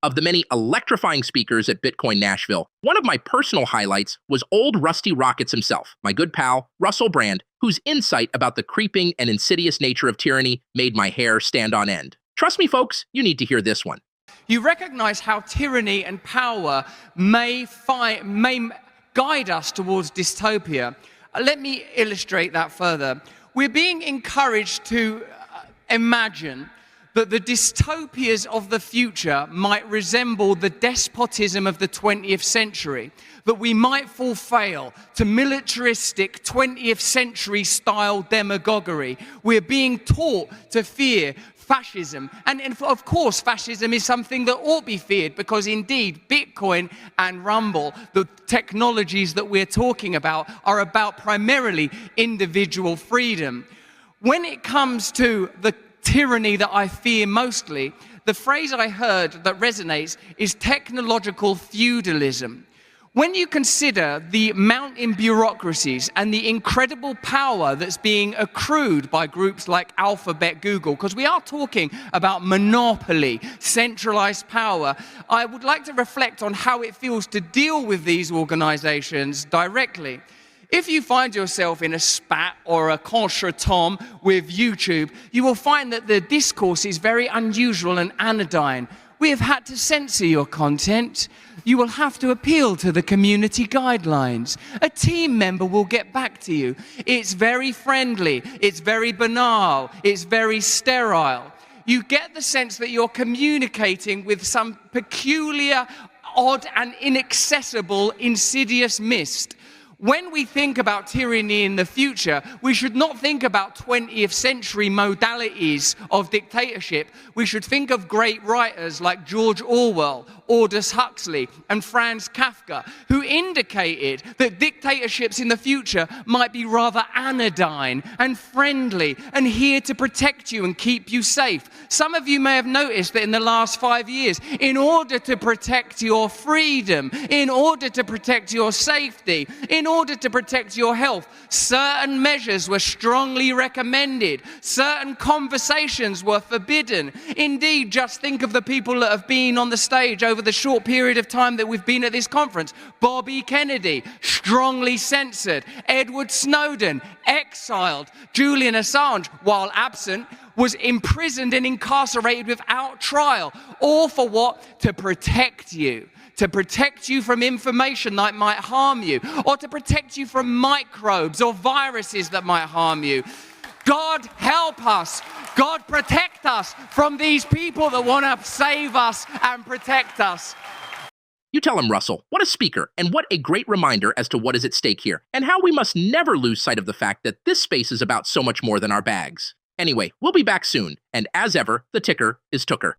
Of the many electrifying speakers at Bitcoin Nashville, one of my personal highlights was old Rusty Rockets himself, my good pal, Russel Brand, whose insight about the creeping and insidious nature of tyranny made my hair stand on end. Trust me, folks, you need to hear this one. You recognize how tyranny and power may guide us towards dystopia. Let me illustrate that further. We're being encouraged to imagine that the dystopias of the future might resemble the despotism of the 20th century, that we might fall foul to militaristic 20th century style demagoguery. We're being taught to fear fascism. And of course, fascism is something that ought to be feared because indeed, Bitcoin and Rumble, the technologies that we're talking about, are about primarily individual freedom. When it comes to the tyranny that I fear mostly, the phrase I heard that resonates is technological feudalism. When you consider the mounting bureaucracies and the incredible power that's being accrued by groups like Alphabet, Google, because we are talking about monopoly, centralized power, I would like to reflect on how it feels to deal with these organizations directly. If you find yourself in a spat or a contretemps with YouTube, you will find that the discourse is very unusual and anodyne. We have had to censor your content. You will have to appeal to the community guidelines. A team member will get back to you. It's very friendly, it's very banal, it's very sterile. You get the sense that you're communicating with some peculiar, odd and inaccessible, insidious mist. When we think about tyranny in the future, we should not think about 20th century modalities of dictatorship. We should think of great writers like George Orwell, Aldus Huxley, and Franz Kafka, who indicated that dictatorships in the future might be rather anodyne and friendly and here to protect you and keep you safe. Some of you may have noticed that in the last 5 years, in order to protect your freedom, in order to protect your safety, in order to protect your health, certain measures were strongly recommended. Certain conversations were forbidden. Indeed, just think of the people that have been on the stage over the short period of time that we've been at this conference. Bobby Kennedy, strongly censored. Edward Snowden, exiled. Julien Assange, while absent, was imprisoned and incarcerated without trial. All for what? To protect you. To protect you from information that might harm you, or to protect you from microbes or viruses that might harm you. God help us. God protect us from these people that want to save us and protect us. You tell him, Russell. What a speaker, and what a great reminder as to what is at stake here, and how we must never lose sight of the fact that this space is about so much more than our bags. Anyway, we'll be back soon, and as ever, the ticker is Tooker.